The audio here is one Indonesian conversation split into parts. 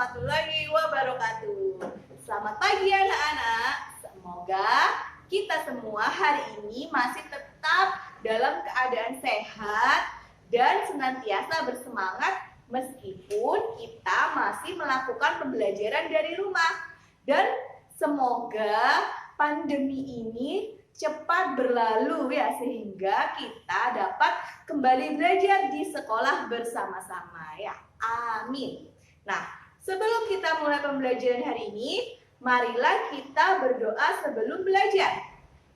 warahmatullahi wabarakatuh. Selamat pagi anak-anak. Semoga kita semua hari ini masih tetap dalam keadaan sehat dan senantiasa bersemangat meskipun kita masih melakukan pembelajaran dari rumah. Dan semoga pandemi ini cepat berlalu ya, sehingga kita dapat kembali belajar di sekolah bersama-sama ya. Amin. Nah, sebelum kita mulai pembelajaran hari ini, marilah kita berdoa sebelum belajar.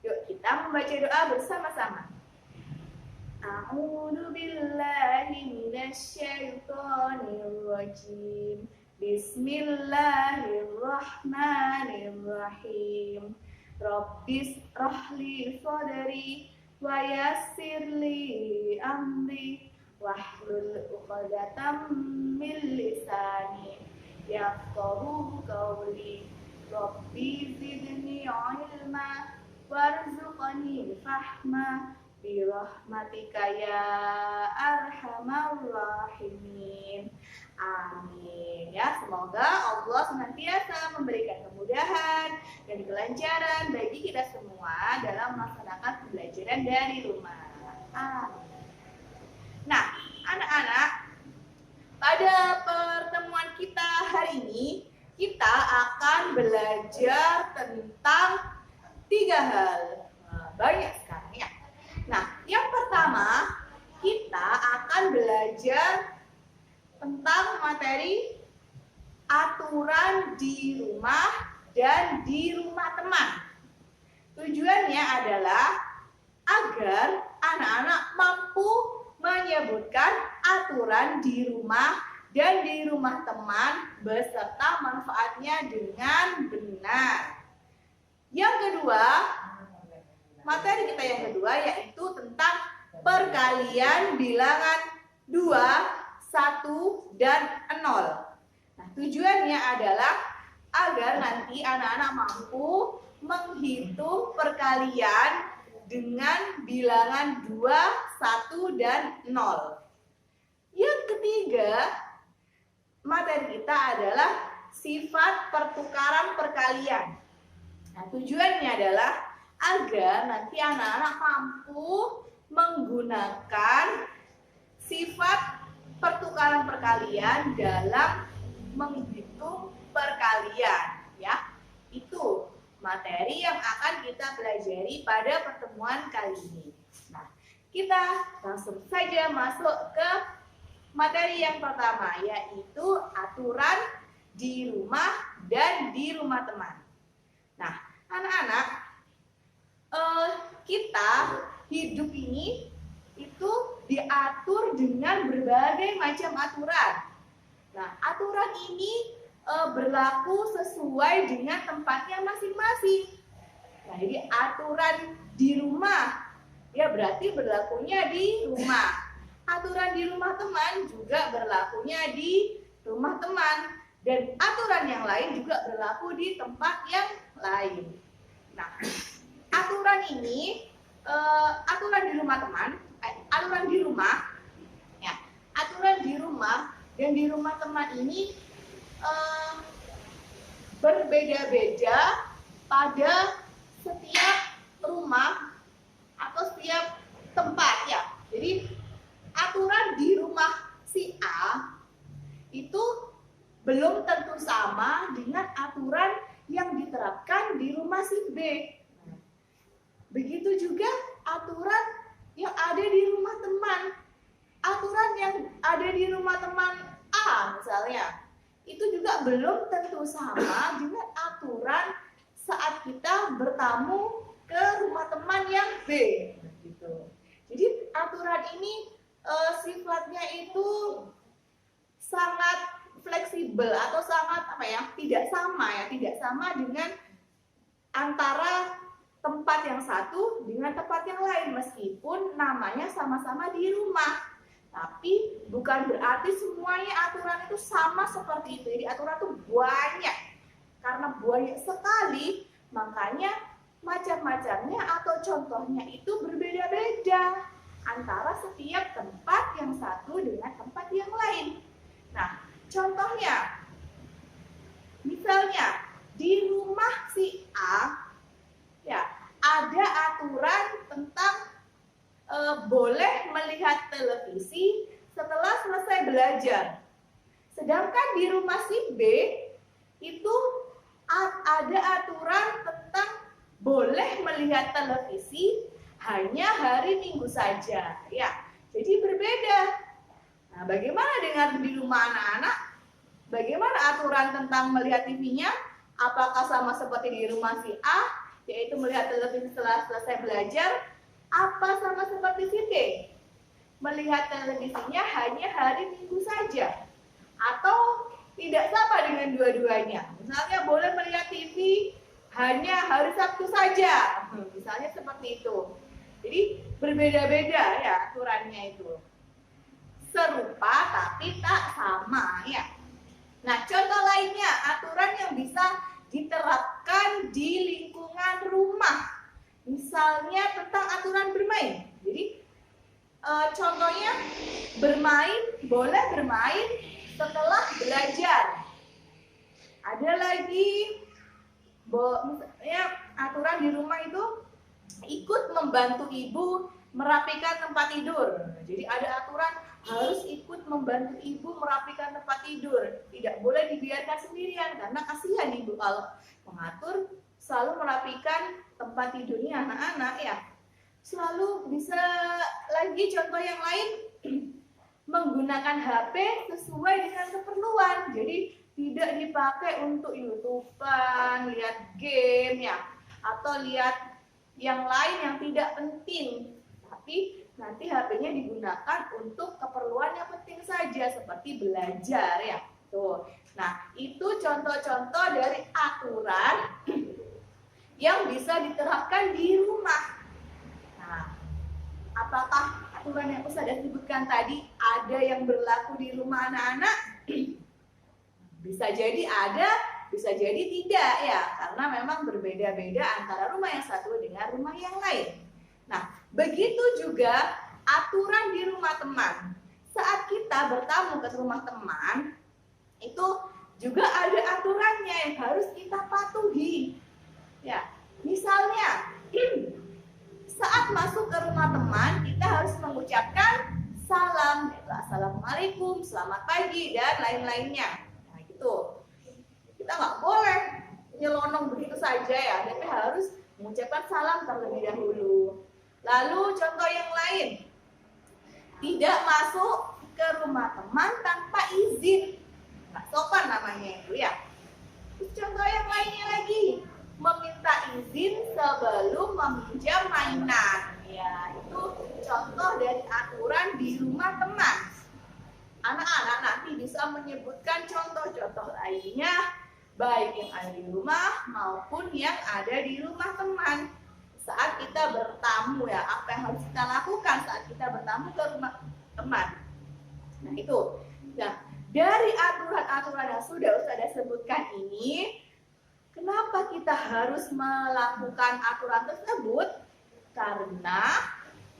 Yuk kita membaca doa bersama-sama. A'udzu billahi minasyaitonir rajim. Bismillahirrahmanirrahim. Rabbis rahli sadri wa yassirli amri wahlul 'uqdatam min lisani yafqahu qawli. Rabbi zidni 'ilma warzuqni fahma bi rahmatika ya arhamar rahimin. Amin ya, semoga Allah senantiasa memberikan kemudahan dan kelancaran bagi kita semua dalam melaksanakan pembelajaran dari rumah. Amin. Nah, anak-anak, pada pertemuan kita hari ini kita akan belajar tentang 3 hal. Banyak sekarang ya. Nah, yang pertama kita akan belajar tentang materi aturan di rumah dan di rumah teman. Tujuannya adalah agar anak-anak mampu menyebutkan aturan di rumah dan di rumah teman beserta manfaatnya dengan benar. Yang kedua, materi kita yang kedua yaitu tentang perkalian bilangan 2, 1, dan 0. Nah, tujuannya adalah agar nanti anak-anak mampu menghitung perkalian dengan bilangan 2, 1, dan 0. Yang ketiga, materi kita adalah sifat pertukaran perkalian. Nah, tujuannya adalah agar nanti anak-anak mampu menggunakan sifat pertukaran perkalian dalam menghitung perkalian ya. Itu materi yang akan kita pelajari pada pertemuan kali ini. Nah, kita langsung saja masuk ke materi yang pertama, yaitu aturan di rumah dan di rumah teman. Nah, anak-anak, kita hidup ini itu diatur dengan berbagai macam aturan. Nah, aturan ini berlaku sesuai dengan tempatnya masing-masing. Nah, jadi aturan di rumah ya berarti berlakunya di rumah. Aturan di rumah teman juga berlakunya di rumah teman, dan aturan yang lain juga berlaku di tempat yang lain. Nah, aturan ini aturan di rumah teman, aturan di rumah ya, aturan di rumah dan di rumah teman ini berbeda-beda pada setiap rumah atau setiap tempat ya. Jadi aturan di rumah si A itu belum tentu sama dengan aturan yang diterapkan di rumah si B. Begitu juga aturan yang ada di rumah teman. Aturan yang ada di rumah teman A misalnya, itu juga belum tentu sama dengan aturan saat kita bertamu ke rumah teman yang B. Gitu. Jadi aturan ini sifatnya itu sangat fleksibel atau sangat tidak sama dengan antara tempat yang satu dengan tempat yang lain, meskipun namanya sama-sama di rumah. Tapi bukan berarti semuanya aturan itu sama seperti itu. Jadi aturan itu banyak. Karena banyak sekali, makanya macam-macamnya atau contohnya itu berbeda-beda antara setiap tempat yang satu dengan tempat yang lain. Nah, contohnya misalnya di rumah si A ya ada aturan tentang boleh melihat televisi setelah selesai belajar. Sedangkan di rumah si B itu ada aturan tentang boleh melihat televisi hanya hari Minggu saja, ya. Jadi berbeda. Nah, bagaimana dengan di rumah anak-anak? Bagaimana aturan tentang melihat TV-nya? Apakah sama seperti di rumah si A, yaitu melihat televisi setelah selesai belajar? Apa sama seperti si B? Melihat televisinya hanya hari Minggu saja? Atau tidak sama dengan dua-duanya? Misalnya boleh melihat TV hanya hari Sabtu saja, misalnya seperti itu. Jadi berbeda-beda ya aturannya itu. Serupa tapi tak sama ya. Nah, contoh lainnya aturan yang bisa diterapkan di lingkungan rumah. Misalnya tentang aturan bermain. Jadi contohnya boleh bermain setelah belajar. Ada lagi misalnya aturan di rumah itu ikut membantu ibu merapikan tempat tidur. Jadi ada aturan harus ikut membantu ibu merapikan tempat tidur. Tidak boleh dibiarkan sendirian karena kasihan ibu kalau mengatur selalu merapikan tempat tidurnya anak-anak ya. Selalu bisa lagi contoh yang lain menggunakan HP sesuai dengan keperluan. Jadi tidak dipakai untuk YouTube-an, lihat game ya, atau lihat yang lain yang tidak penting. Tapi nanti HP-nya digunakan untuk keperluan yang penting saja seperti belajar ya. Tuh. Nah, itu contoh-contoh dari aturan yang bisa diterapkan di rumah. Nah, apakah aturan yang saya sebutkan tadi ada yang berlaku di rumah anak-anak? Bisa jadi ada, bisa jadi tidak ya, karena memang berbeda-beda antara rumah yang satu dengan rumah yang lain. Nah, begitu juga aturan di rumah teman. Saat kita bertamu ke rumah teman, itu juga ada aturannya yang harus kita patuhi. Ya, misalnya saat masuk ke rumah teman, kita harus mengucapkan salam, assalamualaikum, selamat pagi, dan lain-lainnya. Nah, gitu. Kita nggak boleh nyelonong begitu saja ya, tapi harus mengucapkan salam terlebih dahulu. Lalu contoh yang lain, tidak masuk ke rumah teman tanpa izin. Nggak sopan namanya itu ya. Contoh yang lainnya lagi, meminta izin sebelum meminjam mainan. Ya, itu contoh dari aturan di rumah teman. Anak-anak nanti bisa menyebutkan contoh-contoh lainnya, baik yang ada di rumah maupun yang ada di rumah teman. Saat kita bertamu ya, apa yang harus kita lakukan saat kita bertamu ke rumah teman. Nah, itu. Nah, dari aturan-aturan yang sudah Ustazah sebutkan ini, kenapa kita harus melakukan aturan tersebut? Karena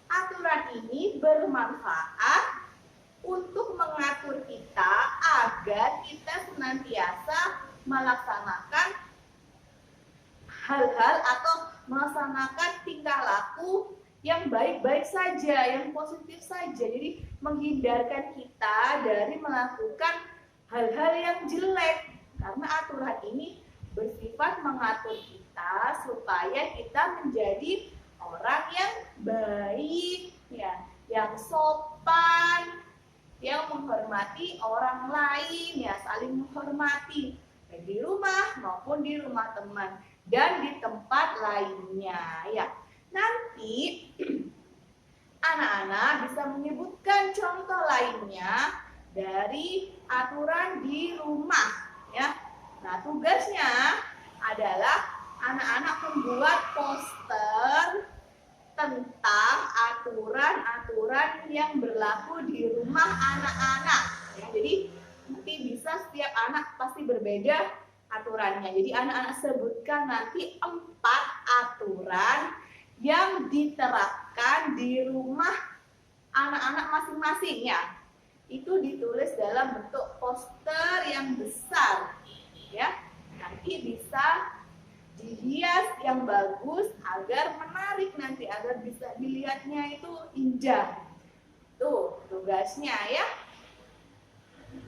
aturan ini bermanfaat untuk mengatur kita agar kita senantiasa melaksanakan hal-hal atau melaksanakan tingkah laku yang baik-baik saja, yang positif saja. Jadi menghindarkan kita dari melakukan hal-hal yang jelek. Karena aturan ini bersifat mengatur kita supaya kita menjadi orang yang baik, ya, yang sopan, yang menghormati orang lain, ya, saling menghormati baik di rumah maupun di rumah teman dan di tempat lainnya, ya. Nanti anak-anak bisa menyebutkan contoh lainnya dari aturan di rumah, ya. Nah, tugasnya adalah anak-anak membuat poster tentang aturan-aturan yang berlaku di rumah anak-anak. Ya, jadi nanti bisa setiap anak pasti berbeda aturannya. Jadi anak-anak sebutkan nanti 4 aturan yang diterapkan di rumah anak-anak masing-masing ya. Itu ditulis dalam bentuk poster yang besar. Ya. Nah, tapi bisa dihias yang bagus agar menarik nanti, agar bisa dilihatnya itu indah. Tuh tugasnya ya.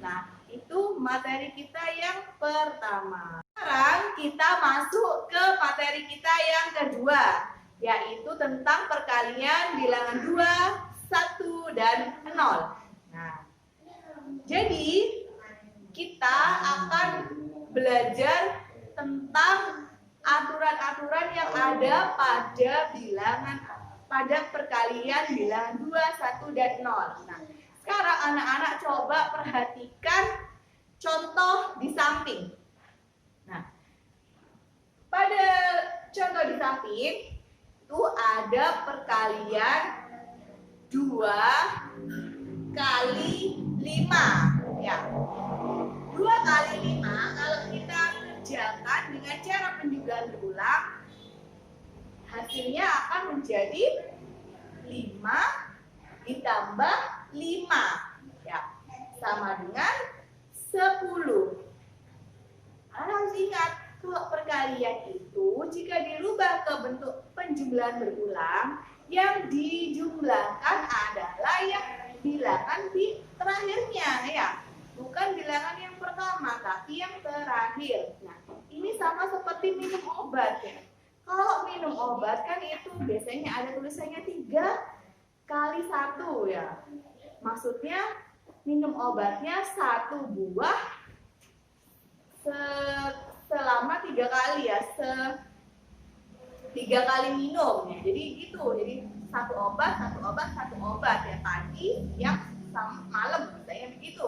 Nah, itu materi kita yang pertama. Sekarang kita masuk ke materi kita yang kedua, yaitu tentang perkalian bilangan 2, 1, dan 0. Nah, jadi kita akan belajar tentang aturan-aturan yang ada pada perkalian bilangan 2, 1, dan 0. Nah, sekarang anak-anak coba perhatikan contoh di samping. Nah, pada contoh di samping itu ada perkalian 2 kali 5 ya. 2 kali 5 kalau kita kerjakan dengan cara penjumlahan berulang, hasilnya akan menjadi 5 ditambah 5 ya, sama dengan 10. Harus ingat, kalau perkalian itu jika dirubah ke bentuk penjumlahan berulang, yang dijumlahkan adalah yang bilangan di terakhirnya ya, bukan bilangan yang pertama tapi yang terakhir. Nah, ini sama seperti minum obat ya. Kalau minum obat kan itu biasanya ada tulisannya 3 kali 1 ya. Maksudnya minum obatnya 1 buah selama 3 kali ya, 3 kali minum ya. Jadi gitu, jadi satu obat ya, pagi, siang, malam, misalnya begitu.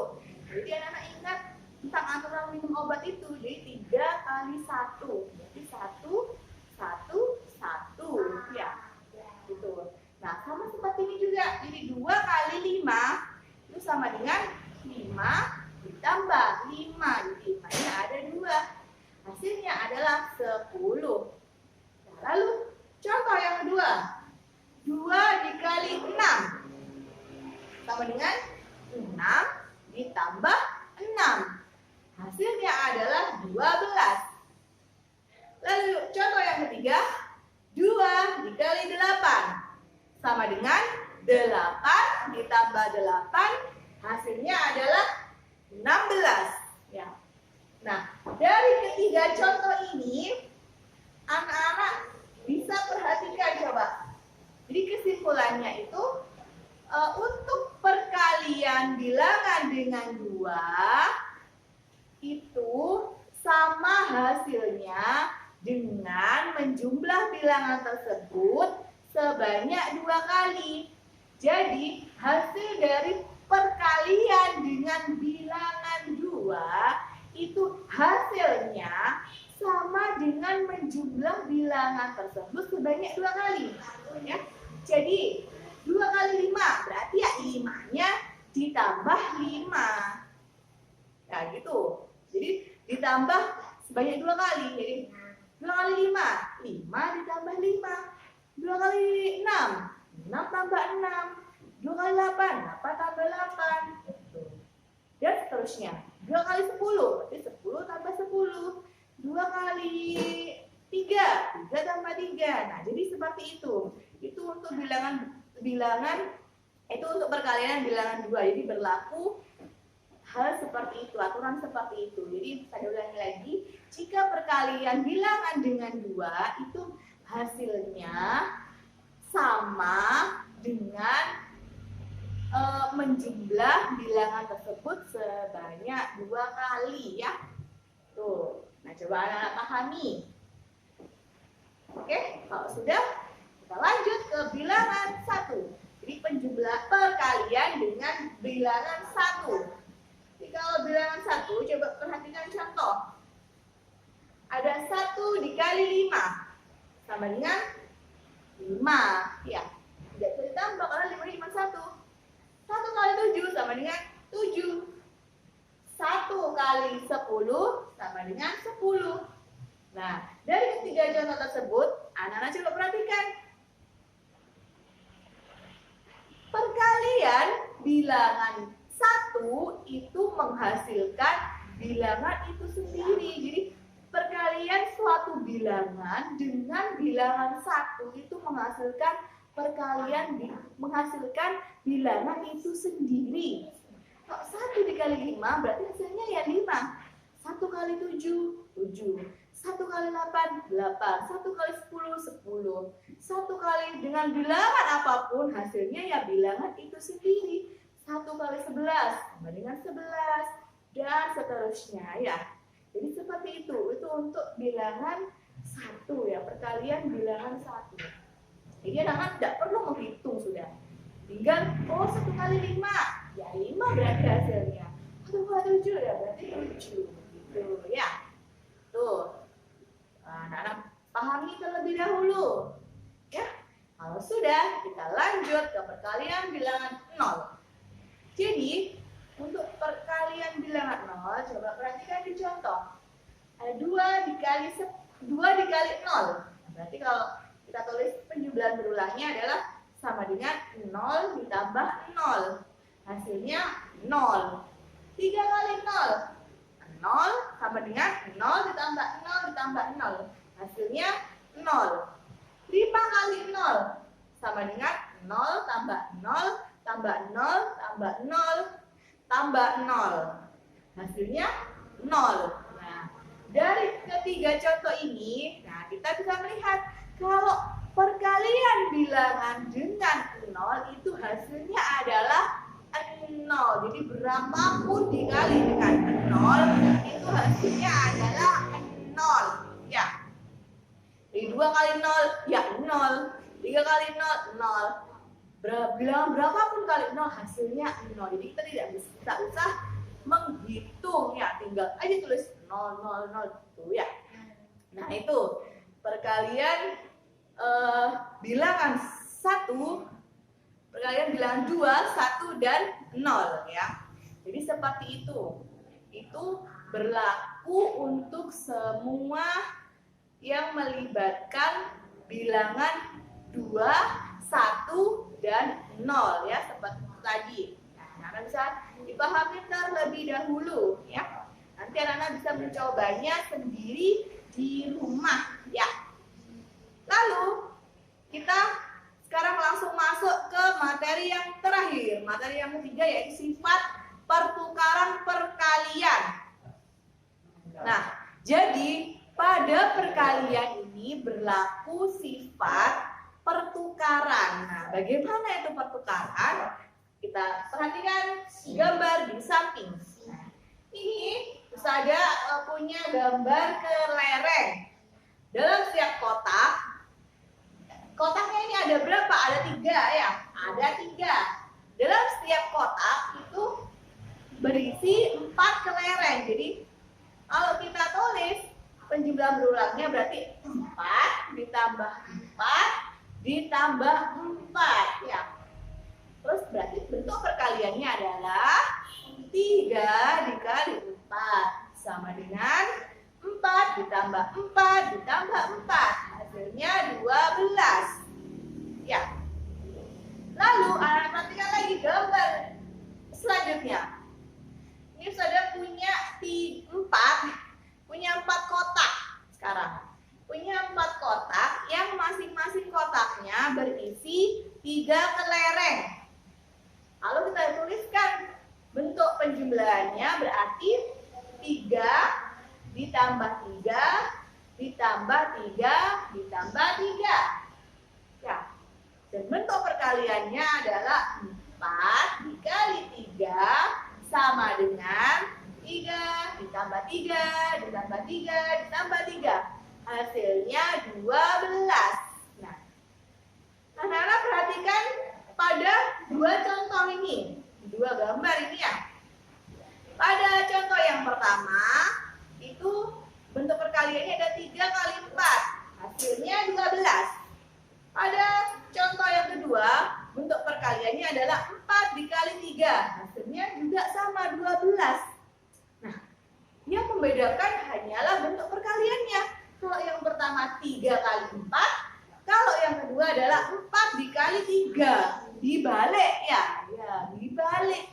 Jadi anak-anak ingat tentang aturan minum obat itu, jadi 3 kali 1, jadi 1, 1, 1 ya, gitu. Nah, sama seperti ini juga, jadi 2 kali 5 itu sama dengan 5 ditambah 5, jadi 5-nya ada 2, hasilnya adalah 10. Nah, lalu contoh yang kedua, 2 dikali 6 sama dengan 6 ditambah 6, hasilnya adalah 12. Lalu contoh yang ketiga, 2 dikali 8 sama dengan 8 ditambah 8, hasilnya adalah 16 ya. Nah, dari ketiga contoh ini anak-anak bisa perhatikan coba. Jadi kesimpulannya itu untuk perkalian bilangan dengan 2 itu sama hasilnya dengan menjumlah bilangan tersebut sebanyak 2 kali. Jadi hasil dari perkalian dengan bilangan 2 itu hasilnya sama dengan menjumlah bilangan tersebut sebanyak 2 kali ya. Jadi 2 kali 5 berarti ya 5-nya ditambah 5 ya gitu. Jadi ditambah sebanyak 2 kali. Jadi 2 kali 5 ditambah 5, 2 kali 6 tambah 6, 2 kali 8 tambah 8 dan seterusnya. 2 kali 10 berarti 10 tambah 10, 2 kali 3 tambah 3. Nah, jadi seperti itu. Itu untuk bilangan itu untuk perkalian bilangan 2. Jadi berlaku hal seperti itu, aturan seperti itu. Jadi saya ulangi lagi, jika perkalian bilangan dengan 2 itu hasilnya sama dengan menjumlah bilangan tersebut sebanyak 2 kali ya. Tuh. Nah, coba anak-anak pahami. Oke, kalau sudah kita lanjut ke bilangan 1. Jadi penjumlah perkalian dengan bilangan 1. Jadi kalau bilangan 1, coba perhatikan contoh. Ada 1 dikali 5 sama dengan 5 ya. Tidak bisa ditambah karena 5 cuma 1. 1 kali 7 sama dengan 7. 1 kali 10 sama dengan 10. Nah, dari ketiga contoh tersebut, anak-anak coba perhatikan. Perkalian bilangan 1 itu menghasilkan bilangan itu sendiri. Jadi perkalian bilangan dengan bilangan 1 itu menghasilkan bilangan itu sendiri. Kalau 1 dikali 5 berarti hasilnya ya 5. 1 kali 7, 7. 1 kali 8, 8. 1 kali 10, 10. 1 kali dengan bilangan apapun hasilnya ya bilangan itu sendiri. 1 kali 11 sama dengan 11. Dan seterusnya ya. Jadi seperti itu untuk bilangan 1 ya, perkalian bilangan 1. Jadi anak-anak tidak perlu menghitung sudah. Tinggal, 1 kali 5, ya 5 berarti hasilnya. 1 kali 7 ya berarti 7. Gitu ya. Tuh. Nah, anak-anak pahami terlebih dahulu. Ya. Kalau sudah, kita lanjut ke perkalian bilangan 0. Jadi, untuk perkalian bilangan 0, coba perhatikan di contoh. Ada 2 dikali 0. Berarti kalau kita tulis penjumlahan berulangnya adalah sama dengan 0 ditambah 0. Hasilnya 0. 3 kali 0. 0 sama dengan 0 ditambah 0 ditambah 0. Hasilnya 0. 5 kali 0 sama dengan 0 tambah 0 tambah 0 tambah 0 tambah 0. Hasilnya 0. Nah, dari ketiga contoh ini, nah kita bisa melihat kalau perkalian bilangan dengan 0 itu hasilnya adalah 0. Jadi berapapun dikali dengan 0 itu hasilnya adalah 0. Ya. Jadi 2 kali 0 ya 0. 3 kali 0 0. Bilangan berapapun kali 0 hasilnya 0. Jadi kita tidak usah menghitung ya, tinggal aja tulis 0 0 0 itu ya. Nah, itu perkalian bilangan 1, perkalian bilangan 2, 1 dan 0 ya. Jadi seperti itu. Itu berlaku untuk semua yang melibatkan bilangan 2, 1 dan 0 ya, seperti tadi. Nah, anak bisa dipahami terlebih dahulu ya. Nanti anak-anak bisa mencobanya sendiri di rumah ya. Lalu kita sekarang langsung masuk ke materi yang terakhir. Materi yang ketiga yaitu sifat pertukaran perkalian. Nah, jadi pada perkalian ini berlaku sifat pertukaran. Nah, bagaimana itu pertukaran? Kita perhatikan gambar di samping. Nah, ini Ustazah punya gambar kelereng. Dalam setiap kotaknya ini ada berapa? Ada 3 ya? Ada 3. Dalam setiap kotak itu berisi 4 kelereng. Jadi kalau kita tulis penjumlahan berulangnya berarti 4 ditambah 4 ditambah 4 ya. Terus berarti bentuk perkaliannya adalah 3 dikali 4 sama dengan 4 ditambah 4 ditambah 4. Hasilnya 12. Ya. Lalu anak perhatikan lagi gambar selanjutnya. Ini sudah punya 4 kotak sekarang. Punya 4 kotak yang masing-masing kotaknya berisi 3 kelereng. Lalu kita tuliskan bentuk penjumlahannya berarti 3 ditambah 3 ditambah 3 ditambah 3. Ya. Dan bentuk perkaliannya adalah 4 dikali 3 sama dengan 3 ditambah 3 ditambah 3 ditambah 3. Hasilnya 12. Nah, anak-anak perhatikan pada 2 contoh ini, 2 gambar ini ya. Pada contoh yang pertama, itu bentuk perkaliannya ada 3 kali 4. Hasilnya 12. Pada contoh yang kedua, bentuk perkaliannya adalah 4 dikali 3. Hasilnya juga sama 12. Nah, yang membedakan hanyalah bentuk perkaliannya. Kalau yang pertama 3 kali 4, kalau yang kedua adalah 4 dikali 3. Dibalik ya, dibalik.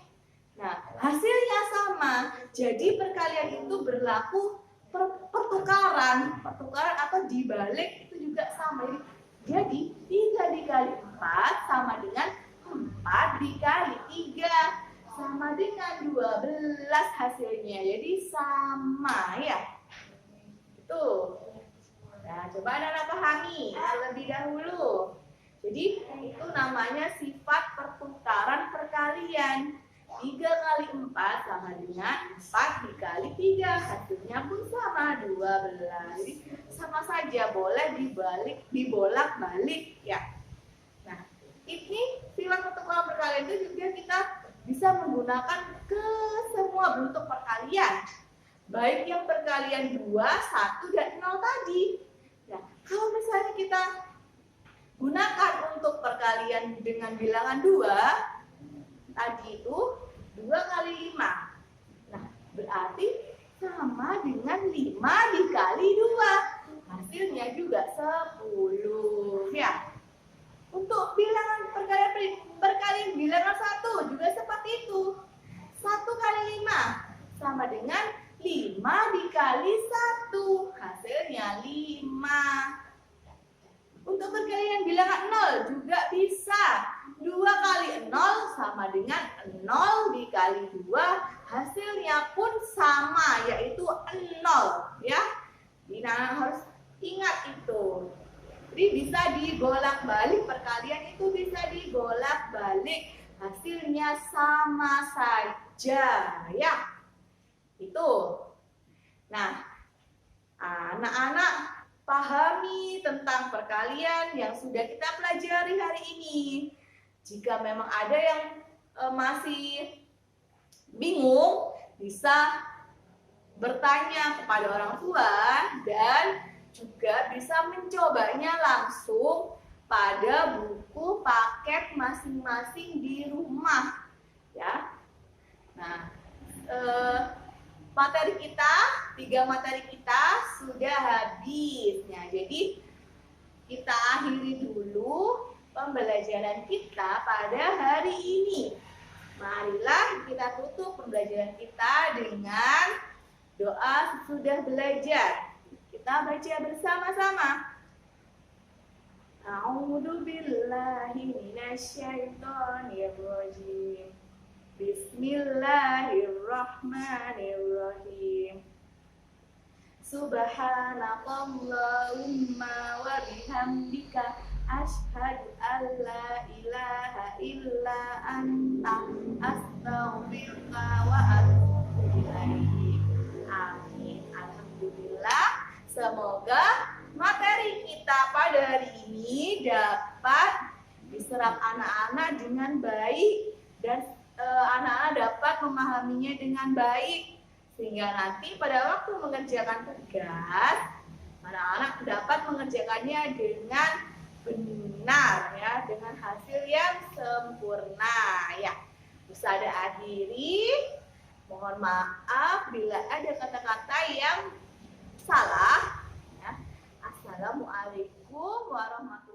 Nah, hasilnya sama. Jadi perkalian itu berlaku pertukaran atau dibalik itu juga sama. Jadi 3 dikali 4 sama dengan 4 dikali 3 sama dengan 12 hasilnya. Jadi sama ya. Itu. Nah, coba anak-anak pahami terlebih dahulu. Jadi itu namanya sifat pertukaran perkalian. 3 kali 4 sama dengan 4 dikali 3. Hasilnya pun sama, 12. Jadi sama saja, boleh dibolak-balik ya. Nah, ini sifat pertukaran perkalian itu juga kita bisa menggunakan ke semua bentuk perkalian. Baik yang perkalian 2, 1, dan 0 tadi. Nah, kalau misalnya kita gunakan untuk perkalian dengan bilangan 2, tadi itu 2 kali 5. Nah, berarti sama dengan 5 dikali 2. Hasilnya juga 10 ya. Untuk bilangan perkalian bilangan 1 juga seperti itu. 1 kali 5 sama dengan 5 dikali 1. Hasilnya 5. Untuk perkalian bilangan 0 juga bisa. 2 kali 0 sama dengan 0 dikali 2. Hasilnya pun sama, yaitu 0 ya. Jadi harus ingat itu. Jadi bisa dibolak-balik, perkalian itu bisa dibolak-balik. Hasilnya sama saja ya. Itu. Nah, anak-anak pahami tentang perkalian yang sudah kita pelajari hari ini. Jika memang ada yang masih bingung, bisa bertanya kepada orang tua dan juga bisa mencobanya langsung pada buku paket masing-masing di rumah ya. Nah, materi kita, 3 materi kita sudah habis. Nah, jadi kita akhiri dulu pembelajaran kita pada hari ini. Marilah kita tutup pembelajaran kita dengan doa sudah belajar. Kita baca bersama-sama. A'udzu billahi minasyaitonir rajim. Bismillahirrahmanirrahim. Subhanakallahumma wa bihamdika asyhadu an la ilaha illa anta astaghfiruka wa atubu ilaik. Amin. Alhamdulillah. Semoga materi kita pada hari ini dapat diserap anak-anak dengan baik dan anak-anak dapat memahaminya dengan baik, sehingga nanti pada waktu mengerjakan tugas anak-anak dapat mengerjakannya dengan benar ya, dengan hasil yang sempurna ya. Bisa ada akhiri, mohon maaf bila ada kata-kata yang salah ya. Assalamualaikum warahmatullahi wabarakatuh.